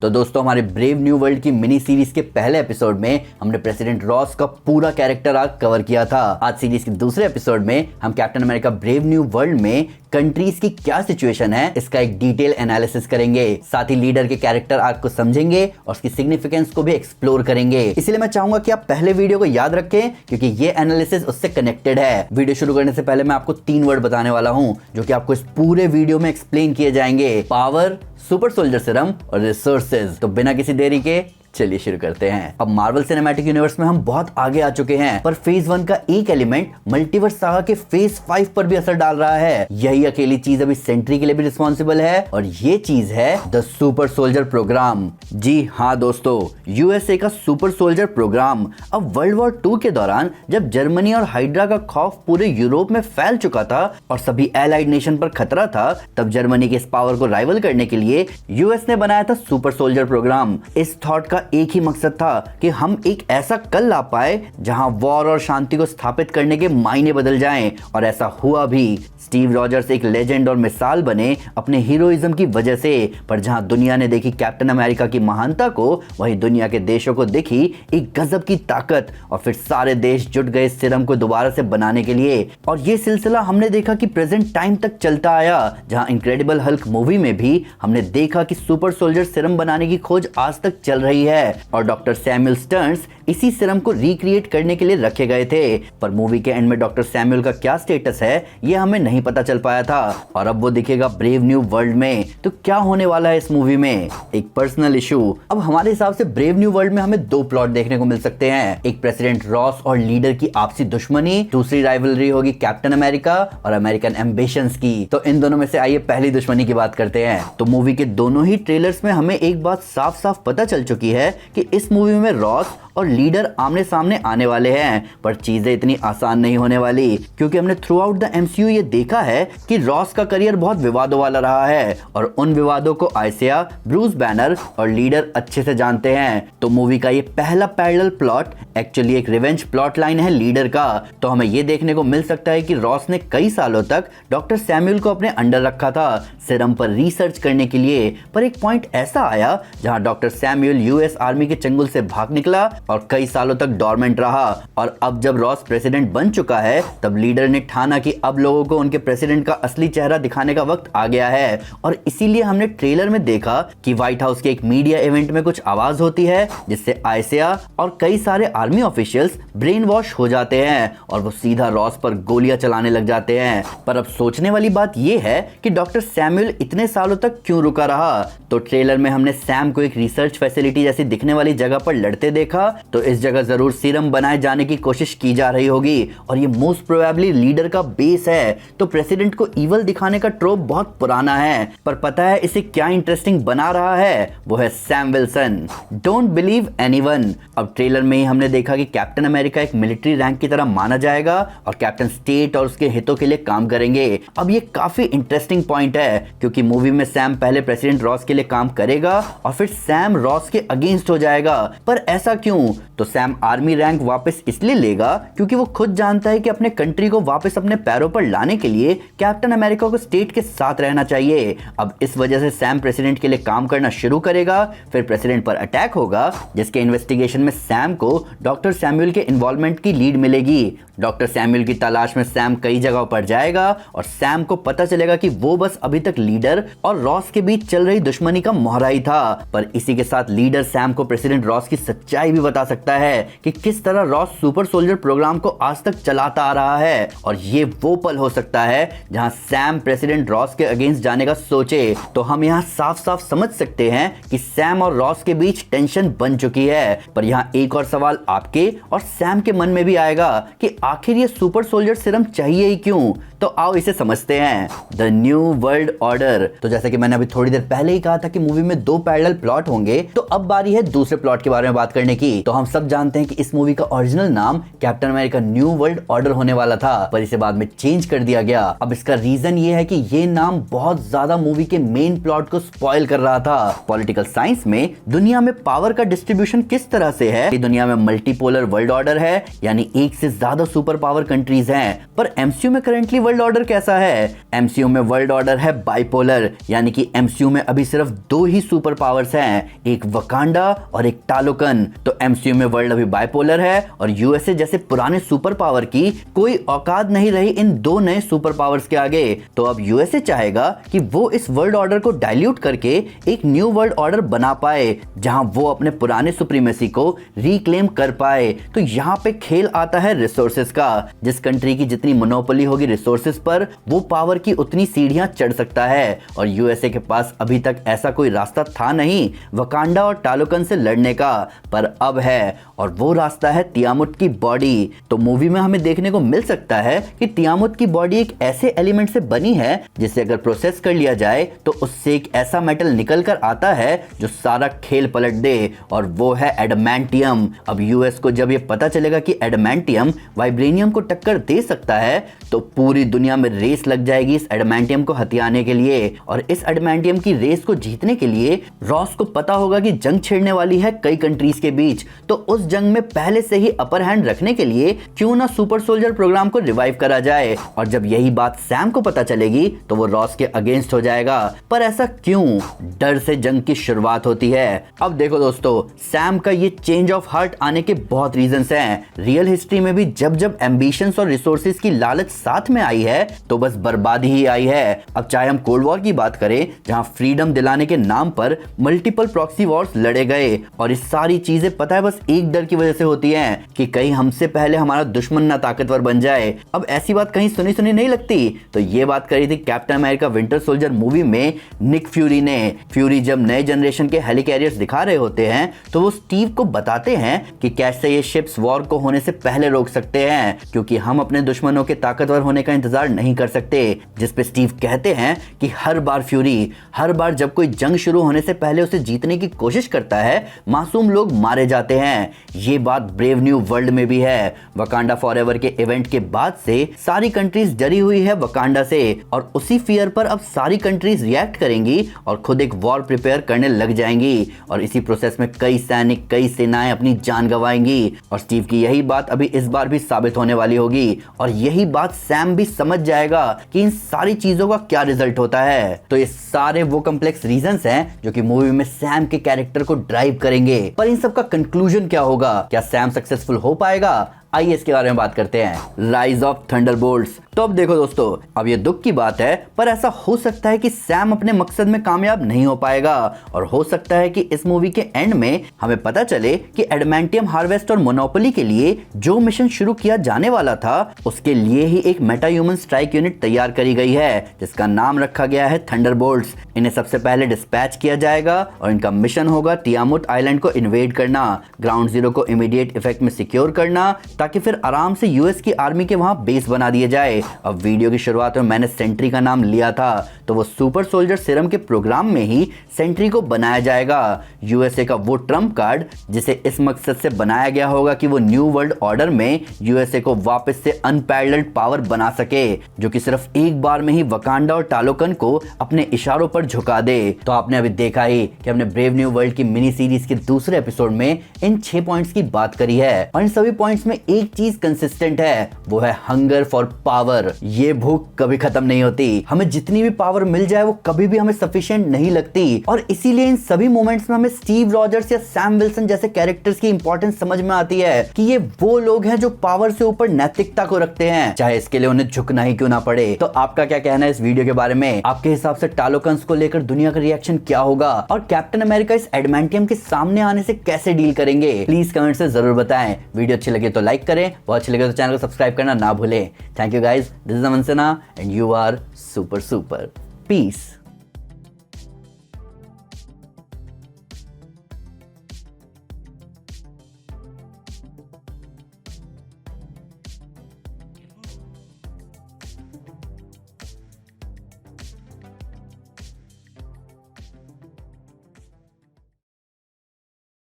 तो दोस्तों हमारे ब्रेव न्यू वर्ल्ड की मिनी सीरीज के पहले एपिसोड में हमने प्रेसिडेंट रॉस का पूरा कैरेक्टर आर्क कवर किया था। आज सीरीज के दूसरे एपिसोड में हम captain America brave new world में कंट्रीज की क्या सिचुएशन है इसका एक डिटेल एनालिसिस करेंगे। साथ ही लीडर के कैरेक्टर आर्क को समझेंगे और उसकी सिग्निफिकेंस को भी एक्सप्लोर करेंगे। इसलिए मैं चाहूंगा कि आप पहले वीडियो को याद रखें क्योंकि ये एनालिसिस उससे कनेक्टेड है। वीडियो शुरू करने से पहले मैं आपको 3 वर्ड बताने वाला हूं जो कि आपको इस पूरे वीडियो में एक्सप्लेन किए जाएंगे: पावर, सुपर सोल्जर सीरम और रिसोर्सेज। तो बिना किसी देरी के चलिए शुरू करते हैं। अब मार्वल सिनेमैटिक यूनिवर्स में हम बहुत आगे आ चुके हैं, पर फेज 1 का एक एलिमेंट मल्टीवर्स सागा के फेज 5 पर भी असर डाल रहा है। यही अकेली चीज अभी सेंट्री के लिए भी रिस्पॉन्सिबल है और ये चीज है द सुपर सोल्जर प्रोग्राम। जी हाँ दोस्तों, यूएसए का सुपर सोल्जर प्रोग्राम। अब वर्ल्ड वॉर 2 के दौरान जब जर्मनी और हाइड्रा का खौफ पूरे यूरोप में फैल चुका था और सभी एलाइड नेशन पर खतरा था, तब जर्मनी के इस पावर को राइवल करने के लिए यूएस ने बनाया था सुपर सोल्जर प्रोग्राम। इस थॉट का एक ही मकसद था कि हम एक ऐसा कल ला पाए जहां वॉर और शांति को स्थापित करने के मायने बदल जाएं, और ऐसा हुआ भी। स्टीव रॉजर्स एक लेजेंड और मिसाल बने अपने हीरोइज्म की वजह से, पर जहां दुनिया ने देखी कैप्टन अमेरिका की महानता को, वहीं दुनिया के देशों को देखी एक गजब की ताकत, और फिर सारे देश जुट गए सीरम को दोबारा से बनाने के लिए। और ये सिलसिला हमने देखा कि प्रेजेंट टाइम तक चलता आया, जहां इनक्रेडिबल हल्क मूवी में भी हमने देखा कि सुपर सोल्जर सीरम बनाने की खोज आज तक चल रही है और डॉक्टर सैमुअल स्टर्न्स इसी सीरम को रिक्रिएट करने के लिए रखे गए थे। पर मूवी के एंड में डॉक्टर सैमुअल का क्या स्टेटस है ये हमें नहीं पता चल पाया था, और अब वो दिखेगा ब्रेव न्यू वर्ल्ड में। तो क्या होने वाला है इस मूवी में? एक पर्सनल इशू। अब हमारे हिसाब से ब्रेव न्यू वर्ल्ड में हमें 2 प्लॉट देखने को मिल सकते हैं। एक प्रेसिडेंट रॉस और लीडर की आपसी दुश्मनी, दूसरी राइवलरी होगी कैप्टन अमेरिका और अमेरिकन एम्बिशंस की। तो इन दोनों में से आइए पहली दुश्मनी की बात करते हैं। तो मूवी के दोनों ही ट्रेलर्स में हमें एक बात साफ साफ पता चल चुकी है कि इस मूवी में रॉस और लीडर आमने सामने आने वाले हैं। पर चीजें इतनी आसान नहीं होने वाली, क्योंकि हमने थ्रू आउट द एमसीयू ये देखा है कि रॉस का करियर बहुत विवादों वाला रहा है, और उन विवादों को आइसिया, ब्रूस बैनर और लीडर अच्छे से जानते हैं। तो मूवी का ये पहला पैरेलल प्लॉट एक्चुअली एक रिवेंज प्लॉट लाइन है लीडर का। तो हमें ये देखने को मिल सकता है कि रॉस ने कई सालों तक डॉक्टर सैमुअल को अपने अंडर रखा था सीरम पर रिसर्च करने के लिए, पर एक पॉइंट ऐसा आया जहां डॉक्टर सैमुअल यूएस आर्मी के चंगुल से भाग निकला और कई सालों तक डॉर्मेंट रहा। और अब जब रॉस प्रेसिडेंट बन चुका है, तब लीडर ने ठाना कि अब लोगों को उनके प्रेसिडेंट का असली चेहरा दिखाने का वक्त आ गया है। और इसीलिए हमने ट्रेलर में देखा कि व्हाइट हाउस के एक मीडिया इवेंट में कुछ आवाज होती है जिससे आइसिया और कई सारे आर्मी ऑफिशियल्स ब्रेन वॉश हो जाते हैं और वो सीधा रॉस पर गोलियां चलाने लग जाते हैं। पर अब सोचने वाली बात यह है कि डॉक्टर सैमुअल इतने सालों तक क्यों रुका रहा? तो ट्रेलर में हमने सैम को एक रिसर्च फैसिलिटी जैसी दिखने वाली जगह पर लड़ते देखा, तो इस जगह जरूर सीरम बनाए जाने की कोशिश की जा रही होगी, और ये मोस्ट प्रोबेबली लीडर का बेस है। तो प्रेसिडेंट को इवल दिखाने का ट्रोप बहुत पुराना है, पर पता है इसे क्या इंटरेस्टिंग बना रहा है? वो है Sam Wilson. Don't believe anyone. अब ट्रेलर में ही हमने देखा कि कैप्टन अमेरिका एक मिलिट्री रैंक की तरह माना जाएगा और कैप्टन स्टेट और उसके हितों के लिए काम करेंगे। अब ये काफी इंटरेस्टिंग पॉइंट है, क्योंकि मूवी में सैम पहले प्रेसिडेंट रॉस के लिए काम करेगा और फिर सैम रॉस के अगेंस्ट हो जाएगा। पर ऐसा क्यों? तो सैम आर्मी रैंक वापस इसलिए लेगा क्योंकि वो खुद जानता है कि अपने कंट्री को वापस अपने पैरों पर लाने के लिए कैप्टन अमेरिका को स्टेट के साथ रहना चाहिए। अब इस वजह से सैम प्रेसिडेंट के लिए काम करना शुरू करेगा। फिर प्रेसिडेंट पर अटैक होगा, जिसके इन्वेस्टिगेशन में सैम को डॉक्टर सैमुअल के इन्वॉल्वमेंट की लीड मिलेगी। डॉक्टर सैमुअल की तलाश में सैम कई जगहों पर जाएगा और सैम को पता चलेगा कि वो बस अभी तक लीडर और रॉस के बीच चल रही दुश्मनी का मोहरा ही था। पर इसी के साथ लीडर सैम को प्रेसिडेंट रॉस की सच्चाई भी बता सकता है कि किस तरह रॉस सुपर सोल्जर प्रोग्राम को आज तक चलाता आ रहा है, और ये वो पल हो सकता है जहां सैम प्रेसिडेंट रॉस के अगेंस्ट जाने का सोचे। तो हम यहाँ साफ साफ समझ सकते हैं कि सैम और रॉस के बीच टेंशन बन चुकी है। पर यहाँ एक और सवाल आपके और सैम के मन में भी आएगा कि आखिर ये सुपर सोल्जर सीरम चाहिए ही क्यों? तो आओ इसे समझते हैं। The new world order. तो जैसे कि मैंने अभी थोड़ी देर पहले ही कहा था कि मूवी में 2 पैरेलल प्लॉट होंगे, तो अब बारी है दूसरे प्लॉट के बारे में बात करने की। तो हम सब जानते हैं कि इस मूवी का ओरिजिनल नाम captain America new world order होने वाला था, पर इसे बाद में चेंज कर दिया गया। अब इसका रीजन ये है कि ये नाम बहुत ज्यादा मूवी के मेन प्लॉट को स्पॉइल कर रहा था। पॉलिटिकल साइंस में दुनिया में पावर का डिस्ट्रीब्यूशन किस तरह से है कि दुनिया में मल्टीपोलर वर्ल्ड ऑर्डर है, यानी एक से ज्यादा सुपर पावर कंट्रीज हैं। पर एमसीयू में करंटली वर्ल्ड ऑर्डर कैसा है? एमसीयू में वर्ल्ड ऑर्डर है बाइपोलर, यानी कि एमसीयू में अभी सिर्फ दो ही सुपर पावर्स हैं, एक वकांडा और एक टालोकन। तो एमसीयू में वर्ल्ड अभी बाइपोलर है और यूएसए जैसे पुराने सुपर पावर की कोई औकात नहीं रही इन दो नए सुपर पावर्स के आगे। तो अब यूएसए चाहेगा कि वो इस वर्ल्ड ऑर्डर को डाइल्यूट करके एक न्यू वर्ल्ड ऑर्डर बना पाए, जहां वो अपने पुराने सुप्रीमेसी को रिक्लेम कर पाए। तो यहाँ पे खेल आता है रिसोर्सेज का। जिस कंट्री की जितनी मोनोपोली होगी रिसोर्सेज पर, वो पावर की उतनी सीढ़ियां चढ़ सकता है। और यूएसए के पास अभी तक ऐसा कोई रास्ता था नहीं वकांडा और टालोकन से लड़ने का, पर अब है, और वो रास्ता है तियामुत की बॉडी। तो मूवी में हमें देखने को मिल सकता है कि तियामुत की बॉडी एक ऐसे एलिमेंट से बनी है जिसे अगर प्रोसेस कर लिया जाए तो उससे एक ऐसा मेटल निकल कर आता है जो सारा खेल पलट दे, और वो है एडमेंटियम। अब यूएस को जब ये पता चलेगा कि एडमेंटियम वाइब्रेनियम को टक्कर दे सकता है, तो पूरी दुनिया में रेस लग जाएगी इस एडमेंटियम को हथियाने के लिए। और इस एडमेंटियम की रेस को जीतने के लिए रॉस को पता होगा कि जंग छिड़ने वाली है कई कंट्रीज के बीच, तो उस जंग में पहले से ही अपर हैंड रखने के लिए क्यों ना सुपर सोल्जर प्रोग्राम को रिवाइव करा जाए। और जब यही बात सैम को पता चलेगी तो वो रॉस के अगेंस्ट हो जाएगा। पर ऐसा क्यों? डर से जंग की शुरुआत होती है। अब देखो दोस्तों, सैम का ये चेंज ऑफ हार्ट आने के बहुत रीजंस हैं। रियल हिस्ट्री में भी जब जब एम्बिशंस और रिसोर्सेज की लालच साथ में आई है तो बस बर्बादी ही आई है। अब चाहे हम कोल्ड वॉर की बात करें, जहां फ्रीडम दिलाने के नाम पर मल्टीपल प्रॉक्सी वॉर्स लड़े गए, और इस सारी चीजें पता है बस एक डर की वजह से होती हैं कि कहीं हमसे पहले हमारा दुश्मन ना ताकतवर बन जाए। अब ऐसी बात कहीं सुनी सुनी नहीं लगती। तो ये बात करी थी captain America winter soldier movie में निक फ्यूरी ने। फ्यूरी जब नए जनरेशन के हेलिकैरियर्स दिखा रहे होते हैं तो वो स्टीव को बताते हैं कि कैसे ये शिप्स वॉर को होने से पहले रोक सकते हैं, क्योंकि हम अपने दुश्मनों के ताकतवर होने का इंतजार नहीं कर सकते। जिस पे स्टीव कहते हैं कि हर बार जब कोई जंग शुरू होने से पहले उसे जीतने की कोशिश करता है, मासूम लोग मारे जाते हैं। ये बात ब्रेव न्यू वर्ल्ड में भी है। वकांडा फॉरएवर के इवेंट के बाद से सारी कंट्रीज डरी हुई है वकांडा से, और उसी फियर पर अब सारी कंट्रीज रिएक्ट करेंगी और खुद एक वॉर प्रिपेयर करने लग जाएंगी। और इसी प्रोसेस में कई सैनिक, कई सेनाएं अपनी जान गंवाएंगी। और स्टीव की यही बात अभी इस बार भी साबित होने वाली होगी, और यही बात सैम भी समझ जाएगा कि इन सारी चीजों का क्या रिजल्ट होता है। तो ये सारे वो कॉम्प्लेक्स रीजंस हैं जो कि मूवी में सैम के कैरेक्टर को ड्राइव करेंगे। पर इन सब का कंक्लूजन क्या होगा? क्या सैम सक्सेसफुल हो पाएगा? आइए इसके बारे में बात करते हैं। Rise of Thunderbolts. तो अब देखो दोस्तों, अब ये दुख की बात है, पर ऐसा हो सकता है कि सैम अपने मकसद में कामयाब नहीं हो पाएगा, और हो सकता है कि इस मूवी के एंड में हमें पता चले कि एडमेंटियम हार्वेस्ट और मोनोपोली के लिए जो मिशन शुरू किया जाने वाला था, उसके लिए ही एक मेटा ह्यूमन स्ट्राइक यूनिट तैयार करी गई है, जिसका नाम रखा गया है थंडरबोल्ट्स। इन्हें सबसे पहले डिस्पैच किया जाएगा और इनका मिशन होगा तियामुत आइलैंड को इन्वेड करना, ग्राउंड जीरो को इमीडिएट इफेक्ट में सिक्योर करना, ताकि फिर आराम से यूएस की आर्मी के वहां बेस बना दिए जाए। अब वीडियो की शुरुआत में मैंने सेंट्री का नाम लिया था, तो वो सुपर सोल्जर सीरम के प्रोग्राम में ही सेंट्री को बनाया जाएगा। यूएसए का वो ट्रम्प कार्ड जिसे इस मकसद से बनाया गया होगा कि वो न्यू वर्ल्ड ऑर्डर में यूएसए को वापस से अनपैरेलल्ड पावर बना सके, जो कि सिर्फ एक बार में ही वकांडा और टालोकन को अपने इशारों पर झुका दे। तो आपने अभी देखा ही कि हमने ब्रेव न्यू वर्ल्ड की मिनी सीरीज के दूसरे एपिसोड में इन 6 पॉइंट्स की बात करी है, और इन सभी पॉइंट्स में एक चीज कंसिस्टेंट है, वो है हंगर फॉर पावर। ये भूख कभी खत्म नहीं होती। हमें जितनी भी पावर मिल जाए वो कभी भी हमें सफिशिएंट नहीं लगती, और इसीलिए इन सभी मोमेंट्स में हमें स्टीव रॉजर्स या सैम विल्सन जैसे कैरेक्टर्स की इंपॉर्टेंस समझ में आती है कि ये वो लोग हैं जो पावर से ऊपर नैतिकता को रखते हैं, चाहे इसके लिए उन्हें झुकना ही क्यों ना पड़े। तो आपका क्या कहना है इस वीडियो के बारे में? आपके हिसाब से टालोकन्स को लेकर दुनिया का रिएक्शन क्या होगा, और कैप्टन अमेरिका इस एडमेंटियम के सामने आने से कैसे डील करेंगे? प्लीज कमेंट से जरूर बताएं। वीडियो अच्छी लगे तो लाइक करें, बहुत अच्छी लगे तो चैनल को सब्सक्राइब करना ना भूलें। Thank you guys, this is Aman Sinha and you are super super. Piece.